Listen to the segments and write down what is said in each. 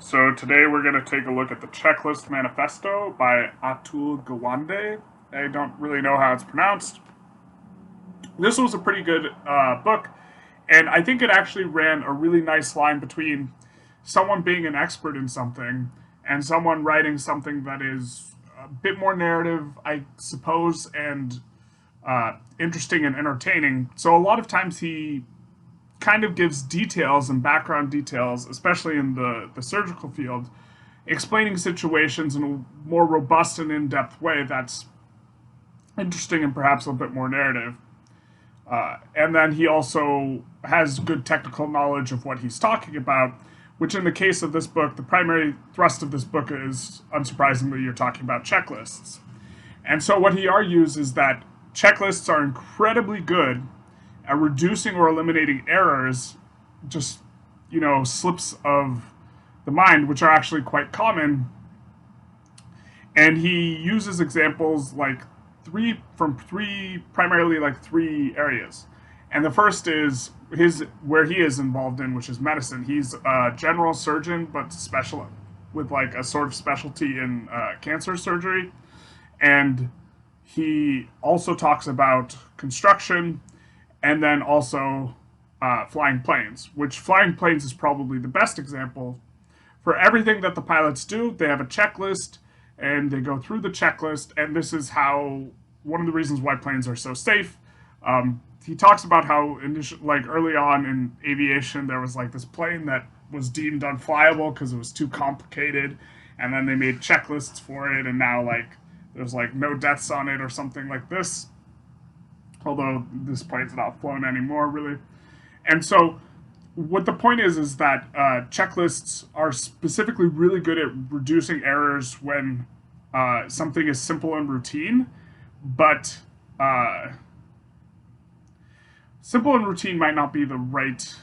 So today we're going to take a look at the Checklist Manifesto by Atul Gawande. I don't really know how it's pronounced. This was a pretty good book, and I think it actually ran a really nice line between someone being an expert in something and someone writing something that is a bit more narrative, I suppose, and interesting and entertaining. So a lot of times he kind of gives details and background details, especially in the surgical field, explaining situations in a more robust and in-depth way that's interesting and perhaps a bit more narrative. And then he also has good technical knowledge of what he's talking about, which in the case of this book, the primary thrust of this book is, unsurprisingly, you're talking about checklists. And so what he argues is that checklists are incredibly good at reducing or eliminating errors, just, slips of the mind, which are actually quite common. And he uses examples like primarily like three areas. And the first is his where he is involved in, which is medicine. He's a general surgeon, but special with like a sort of specialty in cancer surgery. And he also talks about construction and then also flying planes, which flying planes is probably the best example. For everything that the pilots do, they have a checklist and they go through the checklist, and this is how one of the reasons why planes are so safe. He talks about how like early on in aviation, there was like this plane that was deemed unflyable because it was too complicated, and then they made checklists for it, and now like there's like no deaths on it or something like this. Although this plane's not flown anymore, really. And so what the point is that checklists are specifically really good at reducing errors when something is simple and routine, but simple and routine might not be the right.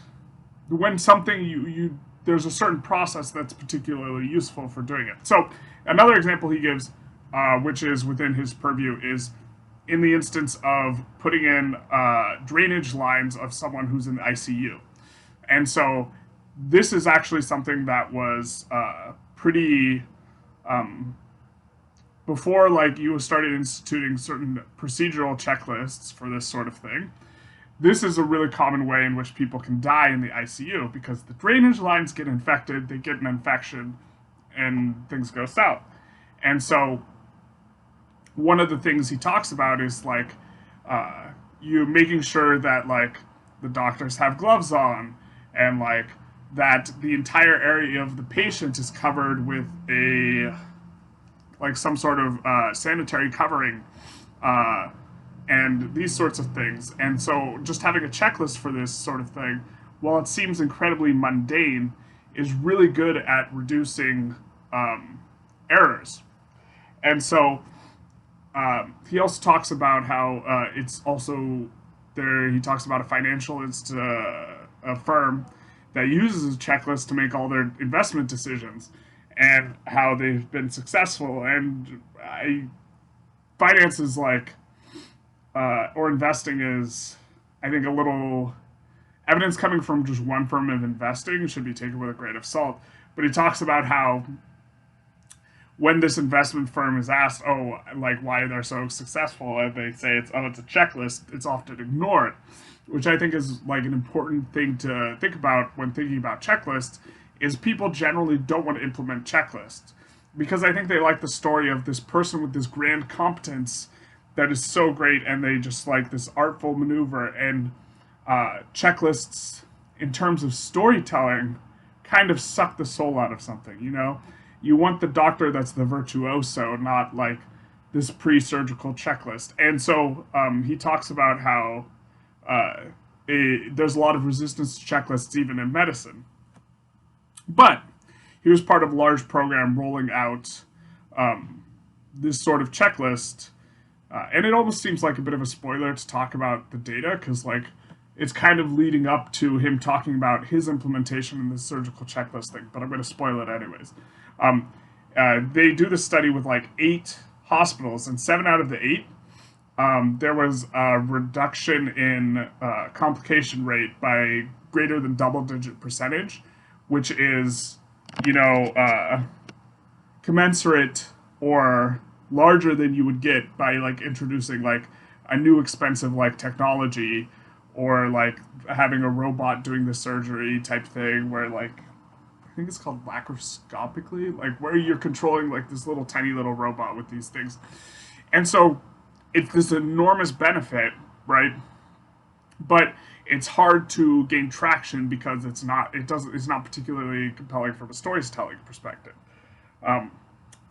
When something you there's a certain process that's particularly useful for doing it. So another example he gives, which is within his purview, is in the instance of putting in drainage lines of someone who's in the ICU. And so this is actually something that was pretty before like you started instituting certain procedural checklists for this sort of thing. This is a really common way in which people can die in the ICU because the drainage lines get infected, they get an infection, and things go south. And so one of the things he talks about is like you making sure that like the doctors have gloves on and like that the entire area of the patient is covered with a like some sort of sanitary covering and these sorts of things. And so just having a checklist for this sort of thing, while it seems incredibly mundane, is really good at reducing errors. And so he also talks about how it's also there. He talks about a a firm that uses a checklist to make all their investment decisions and how they've been successful. And finance is like, or investing is, I think, a little evidence coming from just one firm of investing should be taken with a grain of salt. But he talks about how when this investment firm is asked, oh, like why they're so successful, and they say it's a checklist, it's often ignored, which I think is like an important thing to think about when thinking about checklists. Is people generally don't want to implement checklists because I think they like the story of this person with this grand competence that is so great, and they just like this artful maneuver. And checklists, in terms of storytelling, kind of suck the soul out of something. You want the doctor that's the virtuoso, not like this pre-surgical checklist. And so he talks about how there's a lot of resistance to checklists even in medicine. But he was part of a large program rolling out this sort of checklist, and it almost seems like a bit of a spoiler to talk about the data because like it's kind of leading up to him talking about his implementation in this surgical checklist thing. But I'm going to spoil it anyways. They do this study with like 8 hospitals, and 7 out of the 8, there was a reduction in complication rate by greater than double-digit percentage, which is you know, commensurate or larger than you would get by like introducing like a new expensive like technology, or like having a robot doing the surgery type thing where like I think it's called laparoscopically, like where you're controlling like this little tiny little robot with these things. And so it's this enormous benefit, right? But it's hard to gain traction because it's not particularly compelling from a storytelling perspective. Um,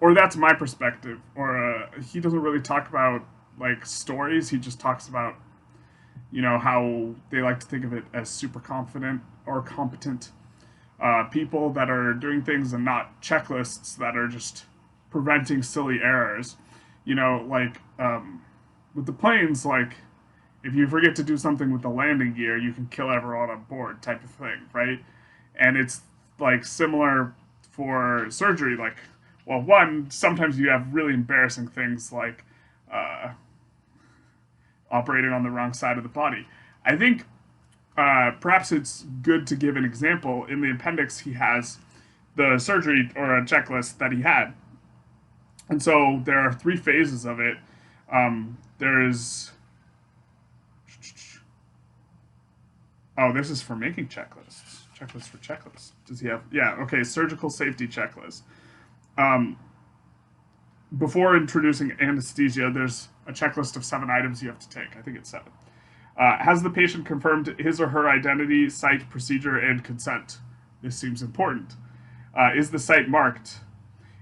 or that's my perspective. Or he doesn't really talk about like stories. He just talks about how they like to think of it as super confident or competent people that are doing things, and not checklists that are just preventing silly errors. Like with the planes, like if you forget to do something with the landing gear, you can kill everyone on board, type of thing, right? And it's like similar for surgery. Like, well, one, sometimes you have really embarrassing things like uh, operating on the wrong side of the body. I think perhaps it's good to give an example. In the appendix, he has the surgery or a checklist that he had. And so there are three phases of it. There's Oh, this is for making checklists. Checklist for checklists. Does he have? Yeah. Okay. Surgical safety checklist. Um, Before introducing anesthesia, there's a checklist of 7 items you have to take. I think it's 7. Has the patient confirmed his or her identity, site, procedure, and consent? This seems important. Is the site marked?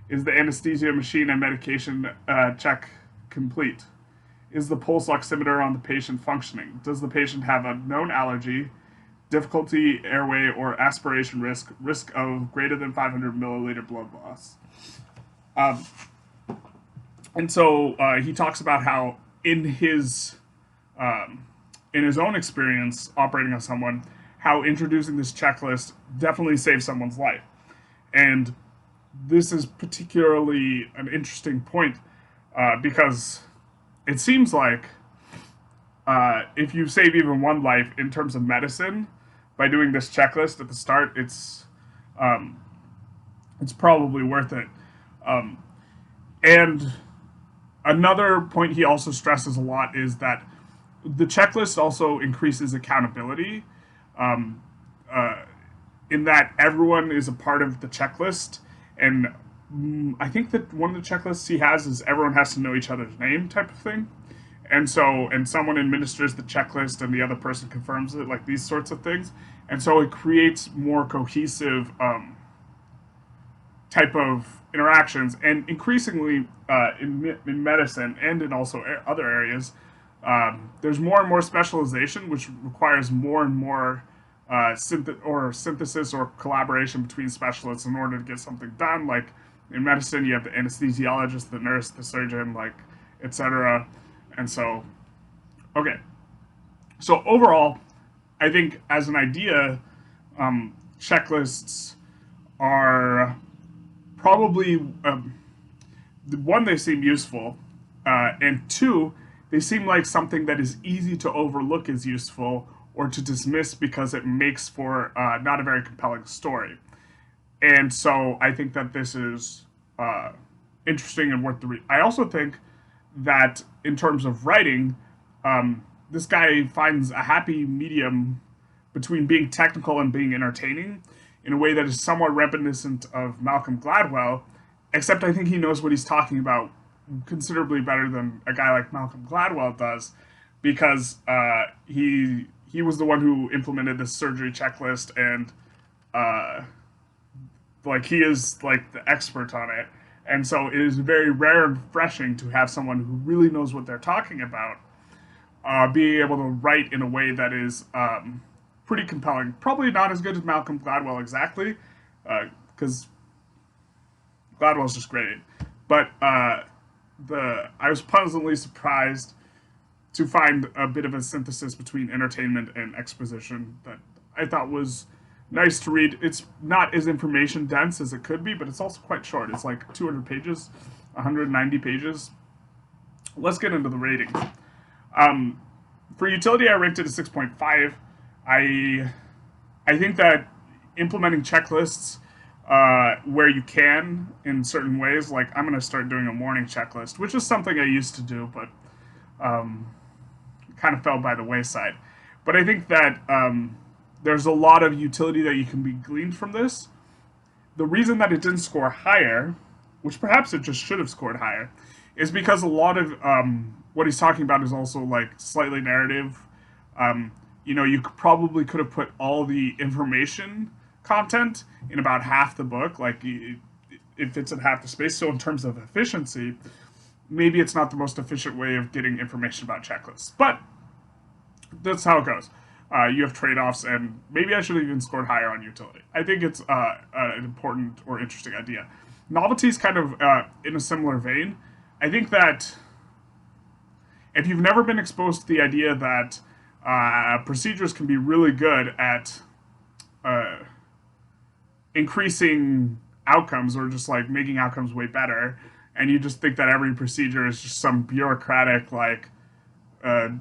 Is the anesthesia machine and medication check complete? Is the pulse oximeter on the patient functioning? Does the patient have a known allergy, difficulty airway or aspiration risk of greater than 500 milliliter blood loss? Um, and so he talks about how um, in his own experience operating on someone, how introducing this checklist definitely saved someone's life. And this is particularly an interesting point because it seems like if you save even one life in terms of medicine by doing this checklist at the start, um, it's probably worth it. Um, and another point he also stresses a lot is that the checklist also increases accountability, um, uh, in that everyone is a part of the checklist. And I think that one of the checklists he has is everyone has to know each other's name, type of thing. And someone administers the checklist and the other person confirms it, like these sorts of things. And so it creates more cohesive type of interactions. And increasingly in medicine and in also other areas, there's more and more specialization, which requires more and more synthesis or collaboration between specialists in order to get something done. Like in medicine, you have the anesthesiologist, the nurse, the surgeon, like etc. And so, okay. So overall, I think as an idea, checklists are probably one, they seem useful, and two, they seem like something that is easy to overlook as useful or to dismiss because it makes for not a very compelling story. And so I think that this is interesting and worth the read. I also think that in terms of writing, this guy finds a happy medium between being technical and being entertaining in a way that is somewhat reminiscent of Malcolm Gladwell, except I think he knows what he's talking about considerably better than a guy like Malcolm Gladwell does, because he was the one who implemented this surgery checklist, and uh, like he is like the expert on it. And so it is very rare and refreshing to have someone who really knows what they're talking about being able to write in a way that is pretty compelling. Probably not as good as Malcolm Gladwell exactly, because Gladwell's just great. But I was pleasantly surprised to find a bit of a synthesis between entertainment and exposition that I thought was nice to read. It's not as information dense as it could be, but it's also quite short. It's like 200 pages, 190 pages. Let's get into the ratings. For utility, I ranked it a 6.5. I think that implementing checklists where you can in certain ways. Like I'm going to start doing a morning checklist, which is something I used to do, but kind of fell by the wayside. But I think that there's a lot of utility that you can be gleaned from this. The reason that it didn't score higher, which perhaps it just should have scored higher, is because a lot of what he's talking about is also like slightly narrative. You probably could have put all the information content in about half the book. Like it fits in half the space. So in terms of efficiency, maybe it's not the most efficient way of getting information about checklists, but that's how it goes. You have trade-offs, and maybe I should have even scored higher on utility. I think it's an important or interesting idea. Novelty is kind of in a similar vein. I think that if you've never been exposed to the idea that procedures can be really good at increasing outcomes or just like making outcomes way better, and you just think that every procedure is just some bureaucratic like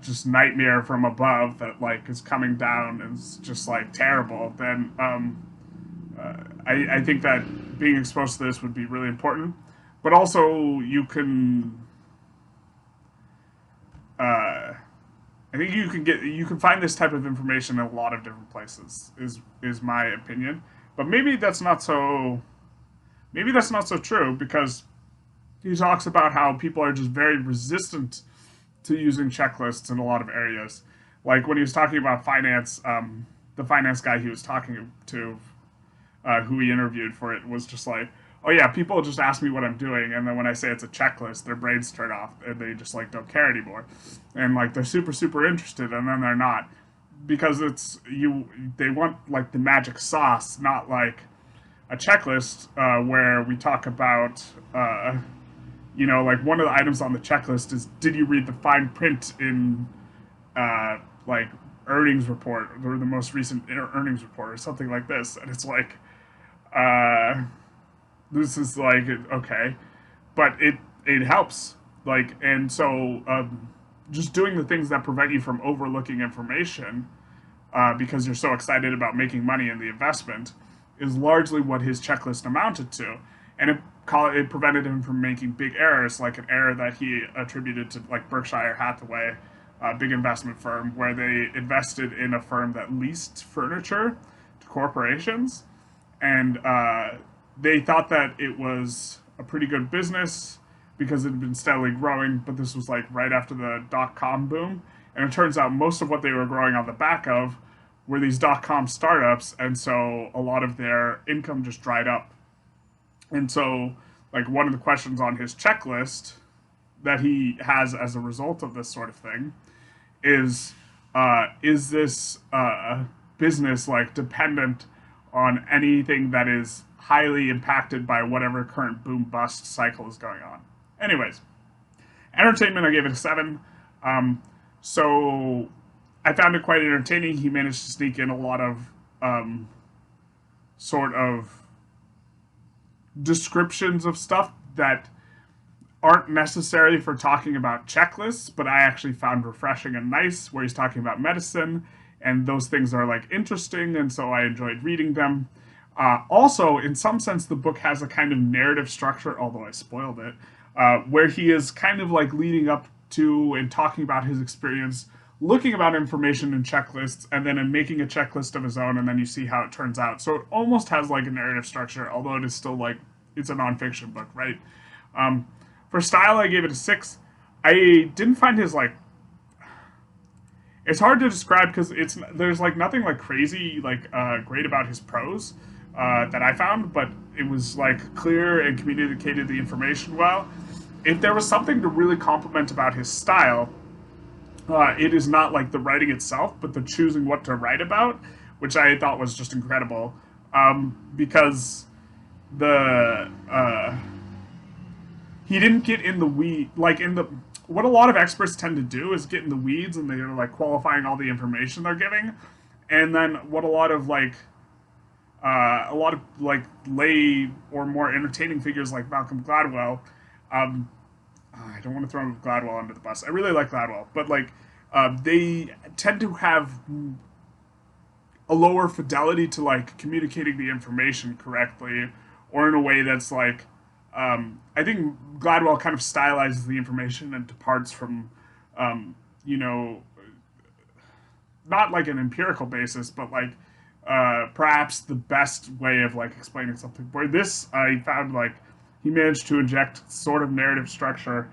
just nightmare from above that like is coming down and is just like terrible, then I think that being exposed to this would be really important. But also, you can, I think you can find this type of information in a lot of different places. Is my opinion, but maybe that's not so true because he talks about how people are just very resistant to using checklists in a lot of areas. Like when he was talking about finance, the finance guy he was talking to, who he interviewed for it, was just like, "Oh yeah, people just ask me what I'm doing, and then when I say it's a checklist, their brains turn off and they just like don't care anymore, and like they're super interested, and then they're not because it's you. They want like the magic sauce, not like a checklist where we talk about." Like one of the items on the checklist is, did you read the fine print in like earnings report or the most recent earnings report or something like this? And it's like, this is like, okay, but it helps. Like, and so just doing the things that prevent you from overlooking information because you're so excited about making money in the investment is largely what his checklist amounted to. And it prevented him from making big errors, like an error that he attributed to like Berkshire Hathaway, a big investment firm, where they invested in a firm that leased furniture to corporations, and they thought that it was a pretty good business because it had been steadily growing. But this was like right after the dot-com boom, and it turns out most of what they were growing on the back of were these dot-com startups, and so a lot of their income just dried up. And so, like, one of the questions on his checklist that he has as a result of this sort of thing is this business, like, dependent on anything that is highly impacted by whatever current boom bust cycle is going on? Anyways, entertainment, I gave it a 7. So I found it quite entertaining. He managed to sneak in a lot of sort of descriptions of stuff that aren't necessary for talking about checklists, but I actually found refreshing and nice, where he's talking about medicine, and those things are like interesting, and so I enjoyed reading them. Also, in some sense, the book has a kind of narrative structure, although I spoiled it, where he is kind of like leading up to and talking about his experience looking about information in checklists and then in making a checklist of his own, and then you see how it turns out. So it almost has like a narrative structure, although it is still like it's a nonfiction book, right? For style, I gave it a 6. I didn't find his like. It's hard to describe because there's like nothing like crazy like great about his prose that I found, but it was like clear and communicated the information well. If there was something to really compliment about his style, it is not like the writing itself, but the choosing what to write about, which I thought was just incredible. Because the he didn't get in the weed like in the what a lot of experts tend to do is get in the weeds and they're like qualifying all the information they're giving, and then what a lot of like lay or more entertaining figures like Malcolm Gladwell. I don't want to throw Gladwell under the bus. I really like Gladwell, but like they tend to have a lower fidelity to like communicating the information correctly, or in a way that's like, I think Gladwell kind of stylizes the information and departs from, you know, not like an empirical basis, but like perhaps the best way of like explaining something. Where this I found like he managed to inject sort of narrative structure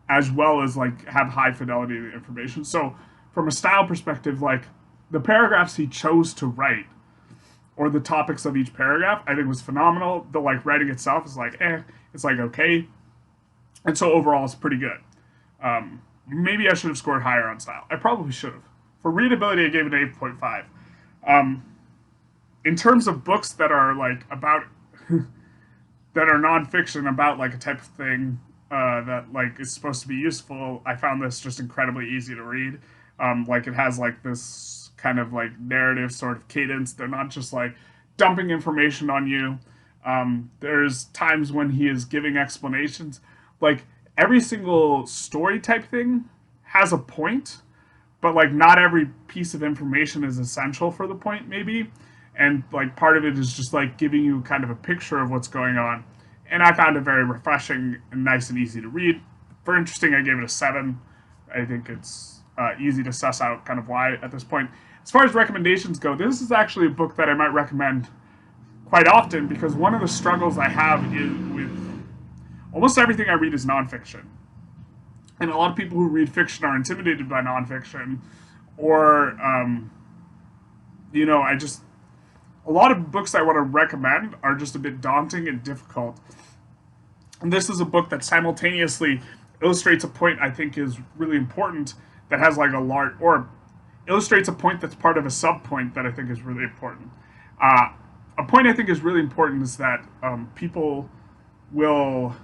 as well as like have high fidelity to the information. So from a style perspective, like the paragraphs he chose to write or the topics of each paragraph, I think was phenomenal. The like writing itself is like it's like okay, and so overall it's pretty good. Maybe I should have scored higher on style. I probably should have. For readability, I gave it an 8.5. In terms of books that are like about that are nonfiction about like a type of thing that like is supposed to be useful, I found this just incredibly easy to read. Like it has like this kind of like narrative sort of cadence. They're not just like dumping information on you. There's times when he is giving explanations. Like every single story type thing has a point, but like not every piece of information is essential for the point, maybe. And like part of it is just like giving you kind of a picture of what's going on. And I found it very refreshing and nice and easy to read. For interesting, I gave it a 7. I think it's easy to suss out kind of why at this point. As far as recommendations go, this is actually a book that I might recommend quite often because one of the struggles I have is with almost everything I read is nonfiction. And a lot of people who read fiction are intimidated by nonfiction, or, I just, a lot of books I want to recommend are just a bit daunting and difficult. And this is a book that simultaneously illustrates a point I think is really important that has like a large, or illustrates a point that's part of a sub-point that I think is really important. A point I think is really important is that people will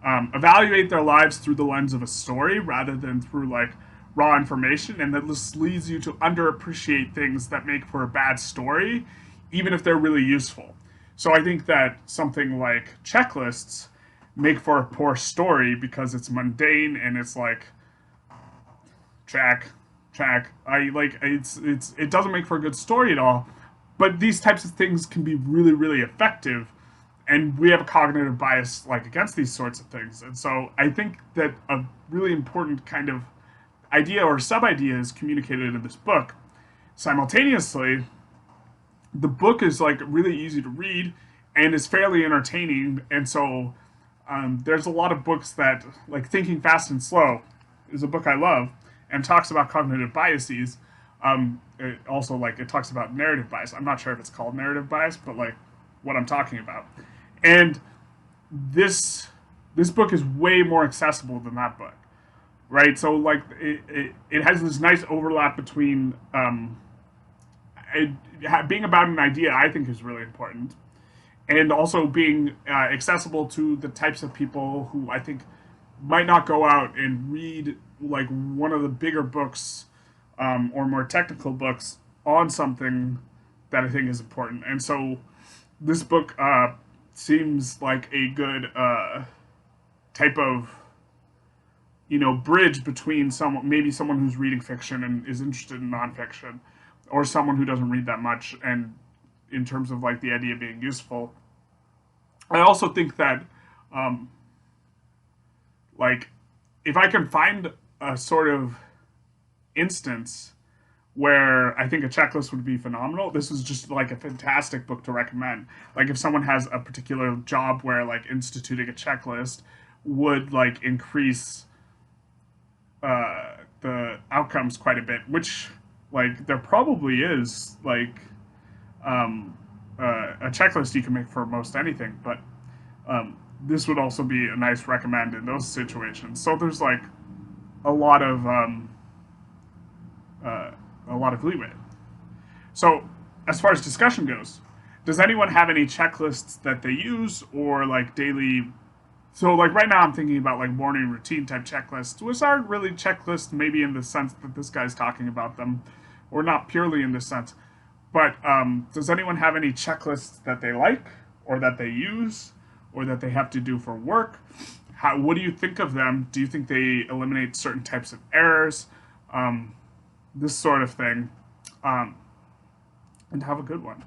evaluate their lives through the lens of a story rather than through like raw information, and that this leads you to underappreciate things that make for a bad story, even if they're really useful. So I think that something like checklists make for a poor story because it's mundane and it's like check. It doesn't make for a good story at all. But these types of things can be really, really effective, and we have a cognitive bias like against these sorts of things. And so I think that a really important kind of idea or sub idea is communicated in this book. Simultaneously, the book is like really easy to read and is fairly entertaining. And so there's a lot of books that like Thinking Fast and Slow is a book I love and talks about cognitive biases. It also like it talks about narrative bias. I'm not sure if it's called narrative bias, but like what I'm talking about. And this book is way more accessible than that book, right? So like it has this nice overlap between being about an idea. I think is really important, and also being accessible to the types of people who I think might not go out and read like one of the bigger books or more technical books on something that I think is important. And so this book seems like a good type of bridge between someone who's reading fiction and is interested in nonfiction, or someone who doesn't read that much, and in terms of like the idea being useful. I also think that like if I can find a sort of instance where I think a checklist would be phenomenal, this is just like a fantastic book to recommend. Like if someone has a particular job where like instituting a checklist would like increase the outcomes quite a bit, which like there probably is like a checklist you can make for most anything, but this would also be a nice recommend in those situations. So there's like a lot of leeway. So as far as discussion goes, does anyone have any checklists that they use or like daily? So like right now I'm thinking about like morning routine type checklists, which aren't really checklists maybe in the sense that this guy's talking about them, or not purely in this sense. But does anyone have any checklists that they like or that they use or that they have to do for work? What do you think of them? Do you think they eliminate certain types of errors? This sort of thing. and have a good one.